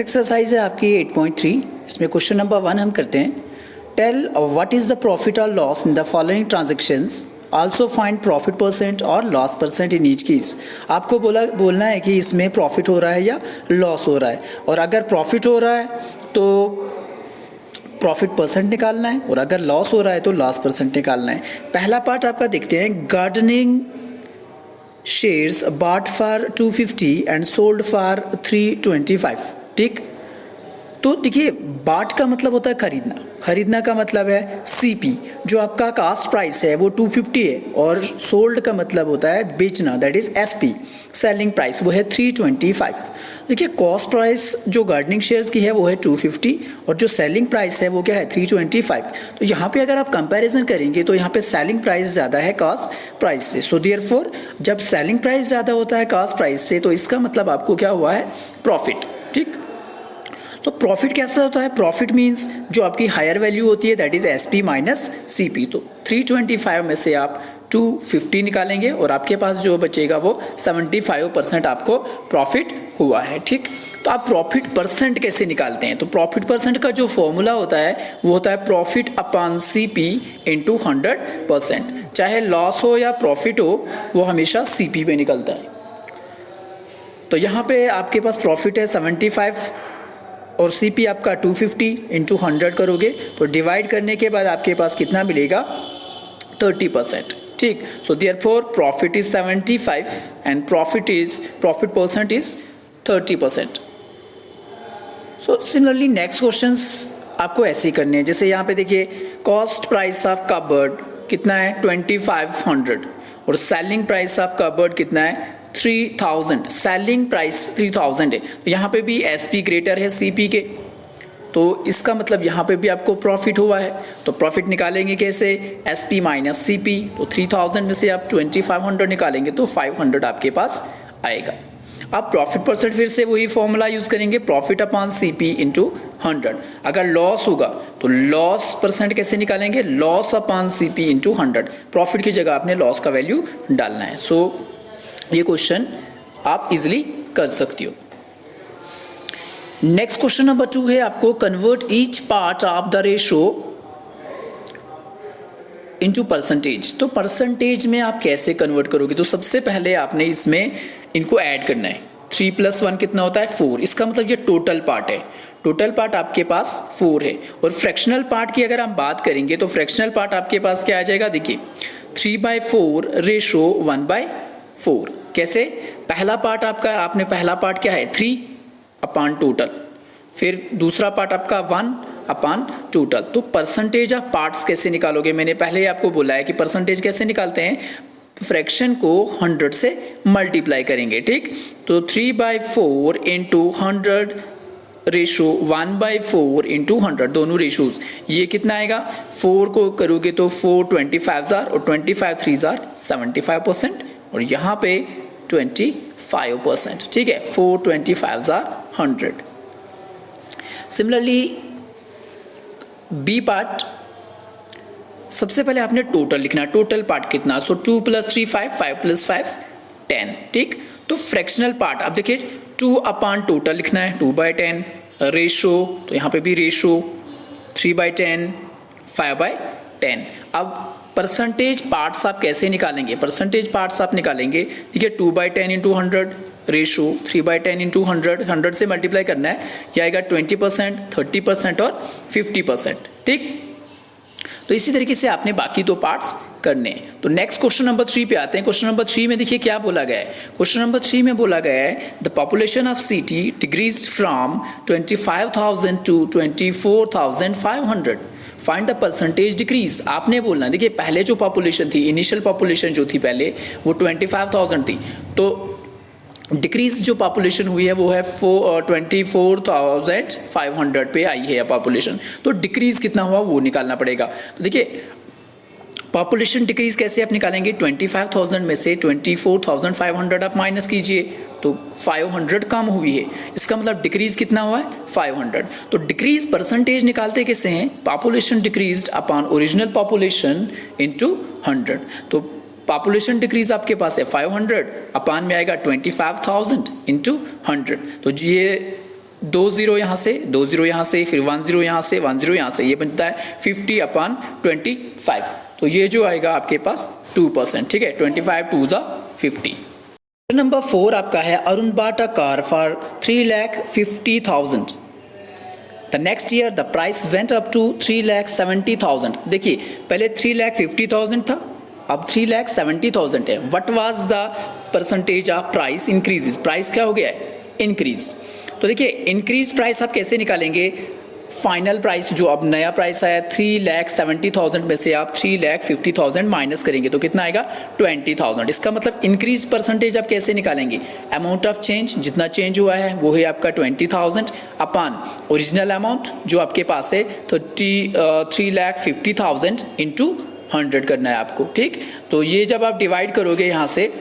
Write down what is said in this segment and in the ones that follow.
Next exercise है आपकी 8.3। इसमें क्वेश्चन नंबर 1 हम करते हैं। Tell what is the profit और loss in the following transactions, also find profit percent और loss percent in each case. आपको बोलना है कि इसमें प्रॉफिट हो रहा है या लॉस हो रहा है, और अगर प्रॉफिट हो रहा है तो प्रॉफिट परसेंट निकालना है, और अगर लॉस हो रहा है तो लॉस परसेंट निकालना है। पहला पार्ट आपका देखते हैं। Gardening shares bot for 250 and sold for 325। ठीक, तो देखिए बाट का मतलब होता है खरीदना, खरीदना का मतलब है सीपी, जो आपका कास्ट प्राइस है वो 250 है, और सोल्ड का मतलब होता है बेचना, that is SP, selling price वो है 325। देखिए कॉस्ट प्राइस जो गार्डनिंग शेयर्स की है वो है 250, और जो सेलिंग प्राइस है वो क्या है 325। तो यहाँ पे अगर आप कंपैरिजन करेंगे तो यहाँ पे सेलिंग प्राइस ज़्यादा है कास्ट प्राइस से। सो देयरफॉर जब सेलिंग प्राइस ज़्यादा होता है कास्ट प्राइस से तो इसका मतलब आपको क्या हुआ है, प्रॉफिट। ठीक, तो प्रॉफिट कैसा होता है, प्रॉफिट मींस जो आपकी हायर वैल्यू होती है that is SP minus CP. तो 325 में से आप 250 निकालेंगे और आपके पास जो बचेगा वो 75% आपको प्रॉफिट हुआ है। ठीक, तो आप प्रॉफिट परसेंट कैसे निकालते हैं, तो प्रॉफिट परसेंट का जो फॉर्मूला होता है वो होता है प्रॉफिट अपॉन सीपी इंटू 100%। चाहे लॉस हो या प्रॉफिट हो वो हमेशा सीपी पे निकलता है। तो यहाँ पे आपके पास प्रॉफिट है 75 और सीपी आपका 250 इंटू 100 करोगे तो डिवाइड करने के बाद आपके पास कितना मिलेगा, 30%। ठीक, so therefore profit is 75 and profit percent is 30%। So similarly next questions आपको ऐसे ही करने हैं। जैसे यहाँ पे देखिए कॉस्ट प्राइस ऑफ कबर्ड कितना है 2500, और सेलिंग प्राइस ऑफ कबर्ड कितना है 3000। सेलिंग प्राइस 3000 है, तो यहाँ पे भी एसपी ग्रेटर है सीपी के, तो इसका मतलब यहाँ पे भी आपको प्रॉफिट हुआ है। तो प्रॉफिट निकालेंगे कैसे, एसपी माइनस सीपी। तो 3000 में से आप 2500 निकालेंगे तो 500 आपके पास आएगा। आप प्रॉफिट परसेंट फिर से वही फॉर्मूला यूज करेंगे, प्रॉफिट अपॉन सीपी इंटू 100। अगर लॉस होगा तो लॉस परसेंट कैसे निकालेंगे, loss upon CP into 100। Profit की जगह आपने लॉस का वैल्यू डालना है। सो ये क्वेश्चन आप इजिली कर सकती हो। नेक्स्ट क्वेश्चन नंबर 2 है आपको convert each part of the ratio into percentage. तो परसेंटेज में आप कैसे कन्वर्ट करोगे, तो सबसे पहले आपने इसमें इनको ऐड करना है। 3 + 1 कितना होता है 4। इसका मतलब ये टोटल पार्ट है, टोटल पार्ट आपके पास 4 है। और फ्रैक्शनल पार्ट की अगर हम बात करेंगे तो फ्रैक्शनल पार्ट आपके पास क्या आ जाएगा, देखिए 3/4 रेशो 1/4। कैसे, पहला पार्ट आपका, आपने पहला पार्ट क्या है 3 अपॉन टोटल, फिर दूसरा पार्ट आपका 1 अपॉन टोटल। तो परसेंटेज ऑफ पार्ट्स कैसे निकालोगे, मैंने पहले ही आपको बोला है कि परसेंटेज कैसे निकालते हैं, फ्रैक्शन को 100 से मल्टीप्लाई करेंगे। ठीक, तो 3/4 इंटू 100 रेशो 1/4 इंटू 100, दोनों रेशोज, ये कितना आएगा, 4 को करोगे तो 4 25 और 25 3 75%, और यहाँ पे 25%। ठीक है, 4 25 100। सिमिलरली बी पार्ट, सबसे पहले आपने टोटल लिखना, टोटल पार्ट कितना, सो 2 + 3 5, 5 + 5 10। ठीक, तो फ्रैक्शनल पार्ट आप देखिए 2 अपॉन टोटल लिखना है 2/10, रेशो तो यहाँ पे भी रेशो 3/10, 5/10। अब परसेंटेज पार्ट्स आप कैसे निकालेंगे, परसेंटेज पार्ट्स आप निकालेंगे, ठीक है 2/10 इंटू 100 रेशो 3/10 इंटू 100 से मल्टीप्लाई करना है, यह आएगा 20%, 30% और 50%। ठीक, तो इसी तरीके से आपने बाकी दो पार्ट्स करने। तो नेक्स्ट क्वेश्चन नंबर 3 पे आते हैं। क्वेश्चन नंबर 3 में देखिए क्या बोला गया है, क्वेश्चन नंबर 3 में बोला गया है the population of city decreased from 25,000 to 24,500, find the percentage decrease. आपने बोलना, देखिए पहले जो पॉपुलेशन थी, इनिशियल पॉपुलेशन जो थी पहले वो 25,000 थी, तो डिक्रीज जो पॉपुलेशन हुई है वो है 24,500 पे आई है पॉपुलेशन। तो डिक्रीज कितना हुआ वो निकालना पड़ेगा। तो देखिए पॉपुलेशन डिक्रीज कैसे आप निकालेंगे, 25,000 में से 24,500 आप माइनस कीजिए तो 500 कम हुई है, इसका मतलब डिक्रीज कितना हुआ है 500। तो डिक्रीज परसेंटेज निकालते कैसे हैं, population decreased upon original population into 100। तो पॉपुलेशन डिक्रीज आपके पास है 500, अपान में आएगा 25,000 इंटू 100। तो ये 2 0 यहाँ से, 2 0 यहाँ से, फिर 1 0 यहाँ से, 1 0 यहाँ से, ये बनता है 50/25। तो ये जो आएगा आपके पास 2%, ठीक है। 25 2 ज़ा 50। नंबर 4 आपका है Arun bought a car for 3,50,000। The next year the price went up to 3,70,000। देखिए पहले 3,50,000 था, अब 3,70,000 है। What was the percentage of price increases? Price क्या हो गया है? इंक्रीज। तो देखिए इंक्रीज प्राइस आप कैसे निकालेंगे? फाइनल प्राइस जो अब नया प्राइस आया 3,70,000 में से आप 3,50,000 माइनस करेंगे तो कितना आएगा? 20,000। इसका मतलब इंक्रीज परसेंटेज आप कैसे निकालेंगे? अमाउंट ऑफ चेंज, जितना चेंज हुआ है वो है आपका 20,000 अपान ओरिजिनल अमाउंट जो आपके पास है, तो 3,50,000 इंटू 100 करना है आपको, ठीक। तो ये जब आप डिवाइड करोगे यहाँ से,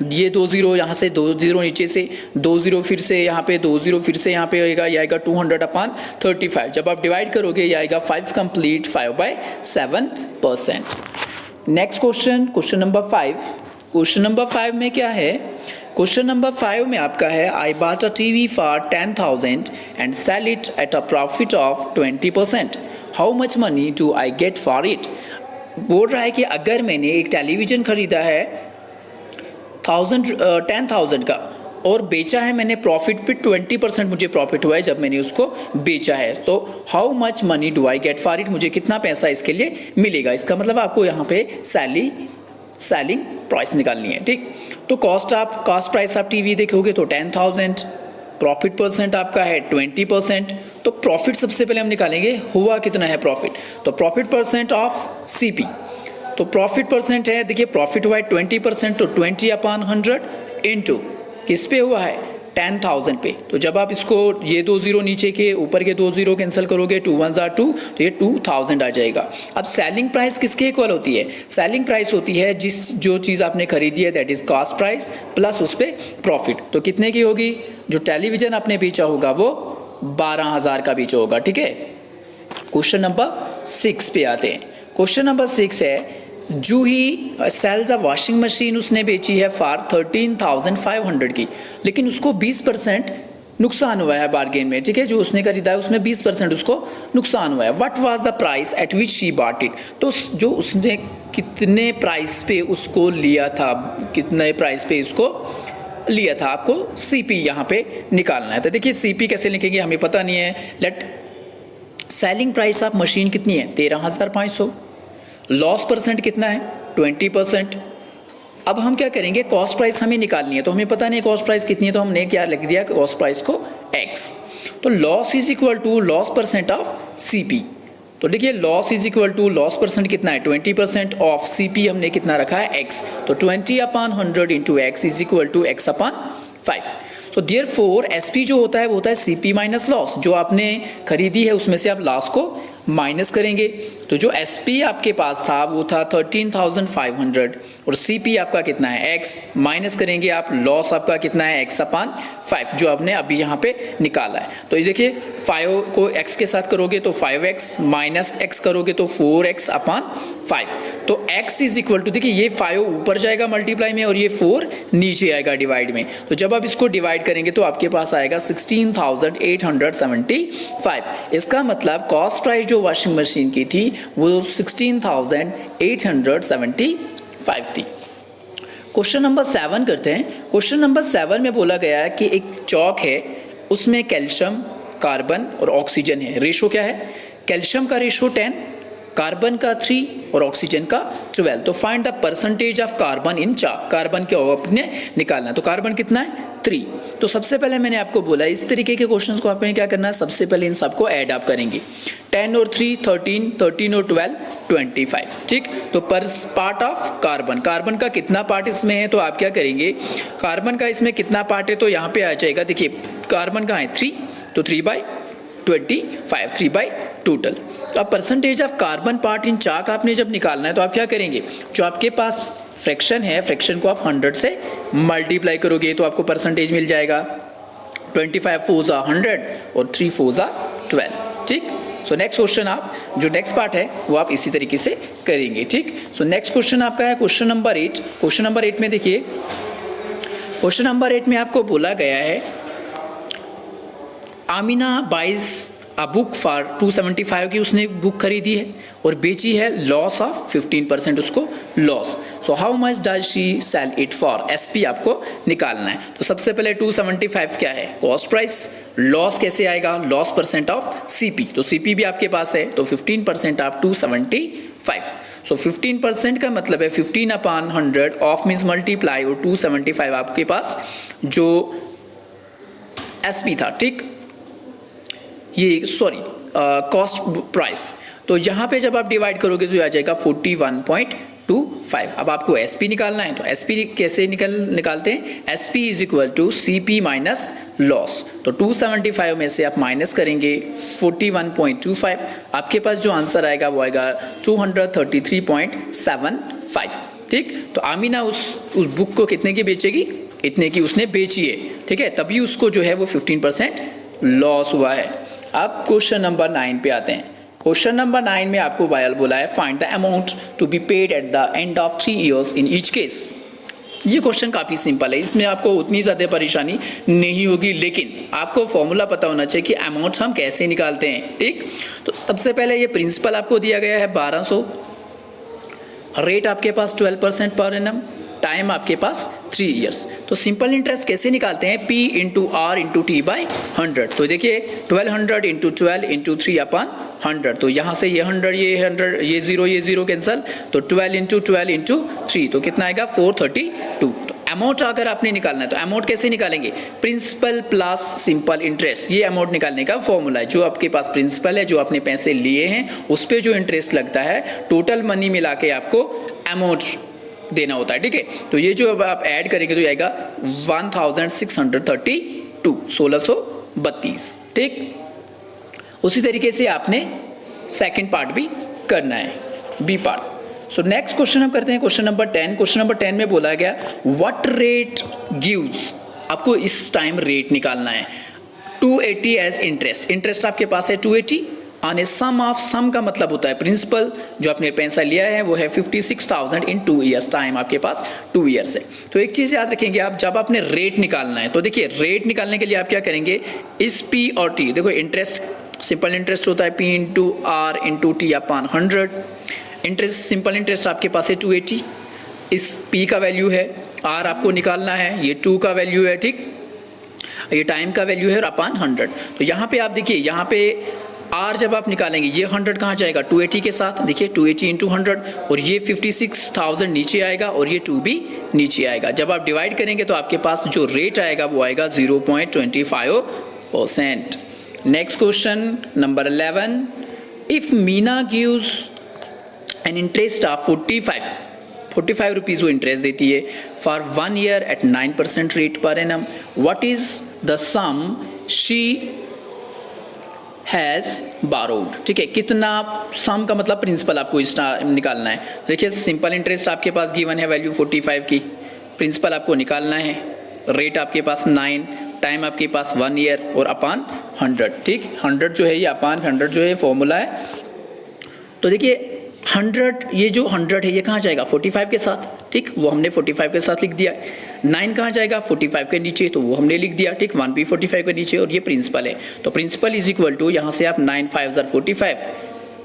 ये 2 0 यहाँ से, 2 0 नीचे से, 2 0 फिर से यहाँ पे, 2 0 फिर से यहाँ पे आएगा, ये आएगा 200/35। जब आप डिवाइड करोगे ये आएगा 5 complete 5/7%। Next question number 5। Question number 5 में क्या है? क्वेश्चन नंबर 5 में आपका है I bought a TV for 10,000 and sell it at a profit of 20%। How much money do I get for it? बोल रहा है कि अगर मैंने एक टेलीविज़न खरीदा है 10,000 का और बेचा है मैंने प्रॉफिट पे, 20% मुझे प्रॉफिट हुआ है जब मैंने उसको बेचा है, तो how much money do I get for it? मुझे कितना पैसा इसके लिए मिलेगा? इसका मतलब आपको यहाँ पे सेलिंग प्राइस निकालनी है, ठीक। तो कॉस्ट प्राइस आप टीवी देखोगे तो 10,000, प्रॉफिट परसेंट आपका है 20%। तो प्रॉफिट सबसे पहले हम निकालेंगे, हुआ कितना है प्रॉफिट? तो प्रॉफिट परसेंट ऑफ सीपी, तो प्रॉफिट परसेंट है, देखिए प्रॉफिट हुआ है 20%, तो 20/100 इंटू किस पे हुआ है? 10,000 पे। तो जब आप इसको ये 2 0 नीचे के ऊपर के 2 0 कैंसिल करोगे, 2 1 ज़ा 2, तो ये 2,000 आ जाएगा। अब सेलिंग प्राइस किसके इक्वल होती है? सेलिंग प्राइस होती है जो चीज़ आपने खरीदी है, that is cost price plus उस पर प्रॉफिट। तो कितने की होगी? जो टेलीविज़न आपने बेचा होगा वो 12,000 का बेचा होगा, ठीक है। क्वेश्चन नंबर 6 पे आते हैं। क्वेश्चन नंबर 6 है जूही सेल्स अ वॉशिंग मशीन, उसने बेची है फॉर 13,500 की, लेकिन उसको 20% नुकसान हुआ है बार्गेन में, ठीक है। जो उसने खरीदा है उसमें 20% उसको नुकसान हुआ है। What was the price at which she bought it? तो जो उसने कितने प्राइस पे उसको लिया था, कितने प्राइस पे इसको लिया था, आपको सीपी यहाँ पे निकालना है। तो देखिए सीपी कैसे लिखेंगे हमें पता नहीं है। Let selling price of machine कितनी है? 13,500। लॉस परसेंट कितना है? 20%। अब हम क्या करेंगे? कॉस्ट प्राइस हमें निकालनी है, तो हमें पता नहीं कॉस्ट प्राइस कितनी है, तो हमने क्या लिख दिया कॉस्ट प्राइस को x। तो loss is equal to loss percent of CP. तो देखिए loss is equal to loss percent कितना है? 20% ऑफ सीपी हमने कितना रखा है? x। तो 20/100 into x is equal to x/5। तो देयरफॉर एसपी जो होता है वो होता है सीपी माइनस लॉस। जो आपने खरीदी है उसमें से आप लॉस को माइनस करेंगे। तो जो एसपी आपके पास था वो था 13,500 और सीपी आपका कितना है? x। माइनस करेंगे आप, लॉस आपका कितना है? x/5 जो आपने अभी यहाँ पे निकाला है। तो ये देखिए 5 को x के साथ करोगे तो 5x, माइनस x करोगे तो 4x/5। तो x इज इक्वल टू, देखिए ये 5 ऊपर जाएगा मल्टीप्लाई में और ये 4 नीचे आएगा डिवाइड में। तो जब आप इसको डिवाइड करेंगे तो आपके पास आएगा 16,875। इसका मतलब कॉस्ट प्राइस जो वॉशिंग मशीन की थी वो 16,875 थी। क्वेश्चन नंबर 7 करते हैं। क्वेश्चन नंबर 7 में बोला गया है कि एक चौक है, उसमें कैल्शियम, कार्बन और ऑक्सीजन है। रेशो क्या है? कैल्शियम का रेशो 10, कार्बन का 3 और ऑक्सीजन का 12। तो find the percentage of carbon in chalk. Carbon क्या होगा अपने निकालना। तो कार्बन कितना है? 3। तो सबसे पहले मैंने आपको बोला इस तरीके के क्वेश्चंस को आपने क्या करना है, सबसे पहले इन सबको ऐड अप करेंगे। 10 और 3 13, 13 और 12 25, ठीक। तो पर पार्ट ऑफ कार्बन, कार्बन का कितना पार्ट इसमें है, तो आप क्या करेंगे, कार्बन का इसमें कितना पार्ट है तो यहाँ पे आ जाएगा। देखिए कार्बन का है 3, तो 3/25, 3/टोटल। तो अब percentage of carbon part in chalk आपने जब निकालना है तो आप क्या करेंगे, जो आपके पास फ्रैक्शन है, फ्रैक्शन को आप 100 से मल्टीप्लाई करोगे तो आपको परसेंटेज मिल जाएगा। 25 4 ज़ा 100 और 3 4 ज़ा 12, ठीक। सो नेक्स्ट क्वेश्चन आप जो नेक्स्ट पार्ट है वो आप इसी तरीके से करेंगे, ठीक। सो नेक्स्ट क्वेश्चन आपका है क्वेश्चन नंबर 8। क्वेश्चन नंबर 8 में देखिए, क्वेश्चन नंबर 8 में आपको बोला गया है Amina buys a book for 275 की उसने बुक खरीदी है और बेची है लॉस ऑफ 15% उसको loss. So how much does she sell it for, SP आपको निकालना है। तो सबसे पहले 275 क्या है, कॉस्ट प्राइस। लॉस कैसे आएगा, लॉस परसेंट ऑफ सीपी, तो सीपी भी आपके पास है, तो 15% ऑफ 275। सो 15% का मतलब है 15/100 ऑफ मीन्स मल्टीप्लाई और 275 आपके पास जो एसपी था, ठीक, ये सॉरी कॉस्ट प्राइस। तो यहाँ पे जब आप डिवाइड करोगे तो आ जाएगा 41.25। अब आपको एसपी निकालना है, तो एसपी कैसे निकालते हैं, SP is equal to CP minus loss. तो 275 में से आप माइनस करेंगे 41.25, आपके पास जो आंसर आएगा वो आएगा 233.75, ठीक। तो आमीना उस बुक को कितने की बेचेगी, इतने की उसने बेची है, ठीक है, तभी उसको जो है वो 15% लॉस हुआ है। अब क्वेश्चन नंबर 9 पे आते हैं। क्वेश्चन नंबर 9 में आपको बोला है find the amount to be paid at the end of 3 years in each case. ये क्वेश्चन काफ़ी सिंपल है, इसमें आपको उतनी ज़्यादा परेशानी नहीं होगी, लेकिन आपको फॉर्मूला पता होना चाहिए कि अमाउंट हम कैसे निकालते हैं, ठीक। तो सबसे पहले ये प्रिंसिपल आपको दिया गया है 1200, रेट आपके पास 12% पर एनम, टाइम आपके पास 3 इयर्स। तो सिंपल इंटरेस्ट कैसे निकालते हैं, P into R into T by 100। तो देखिए 1200 इंटू 12 इंटू 3/100, तो यहाँ से ये 100 ये 0 कैंसिल, तो 12 इंटू 3, तो कितना आएगा 432। तो अमाउंट अगर आपने निकालना है तो अमाउंट कैसे निकालेंगे, प्रिंसिपल प्लस सिंपल इंटरेस्ट, ये अमाउंट निकालने का फॉर्मूला है। जो आपके पास प्रिंसिपल है, जो आपने पैसे लिए हैं, उस पर जो इंटरेस्ट लगता है, टोटल मनी मिला के आपको अमाउंट देना होता है, ठीक है। तो ये जो अब आप ऐड करेंगे तो आएगा 1632, 1632, ठीक। उसी तरीके से आपने सेकंड पार्ट भी करना है, B part. So next question हम करते हैं क्वेश्चन नंबर 10। क्वेश्चन नंबर 10 में बोला गया व्हाट रेट गिव्स, आपको इस टाइम रेट निकालना है 280 एज इंटरेस्ट। इंटरेस्ट आपके पास है 280 ऑन ए सम ऑफ, सम का मतलब होता है प्रिंसिपल, जो आपने पैसा लिया है वो है 56,000 इन 2 ईयर्स, टाइम आपके पास 2 ईयर्स है। तो एक चीज़ याद रखेंगे आप, जब आपने रेट निकालना है तो देखिए रेट निकालने के लिए आप क्या करेंगे, इस P और T, देखो इंटरेस्ट सिंपल इंटरेस्ट होता है P into R into T upon 100। Interest simple interest आपके पास है 280, इस P का वैल्यू है, R आपको निकालना है, ये 2 का वैल्यू है, ठीक, ये टाइम का वैल्यू है अपॉन 100। तो यहाँ पे आप देखिए, यहाँ पे R जब आप निकालेंगे ये 100 कहाँ जाएगा 280 के साथ, देखिए 280 इंटू 100, और ये 56,000 नीचे आएगा और ये 2 भी नीचे आएगा। जब आप डिवाइड करेंगे तो आपके पास जो रेट आएगा वो आएगा 0.25%। Next question number 11, if Meena gives an interest of 45 rupees वो इंटरेस्ट देती है for 1 year at 9% rate per annum, what is the sum she has borrowed, ठीक है। कितना सम का मतलब प्रिंसिपल आपको निकालना है। देखिए सिंपल इंटरेस्ट आपके पास गिवन है वैल्यू 45 की, प्रिंसिपल आपको निकालना है, रेट आपके पास 9, टाइम आपके पास 1 ईयर और अपॉन 100, ठीक। 100 जो है ये अपॉन 100 जो है फॉर्मूला है। तो देखिए 100, ये जो 100 है ये कहाँ जाएगा 45 के साथ, ठीक, वो हमने 45 के साथ लिख दिया। 9 कहाँ जाएगा 45 के नीचे, तो वो हमने लिख दिया, ठीक, 1 भी 45 के नीचे, और ये प्रिंसिपल है। तो प्रिंसिपल इज इक्वल टू, यहाँ से आप 9 5 जार 45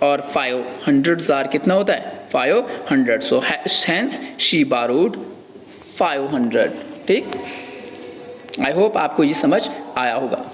और 500 जार कितना होता है 500। सो हैंस शी बारोड 500, ठीक। आई होप आपको ये समझ आया होगा।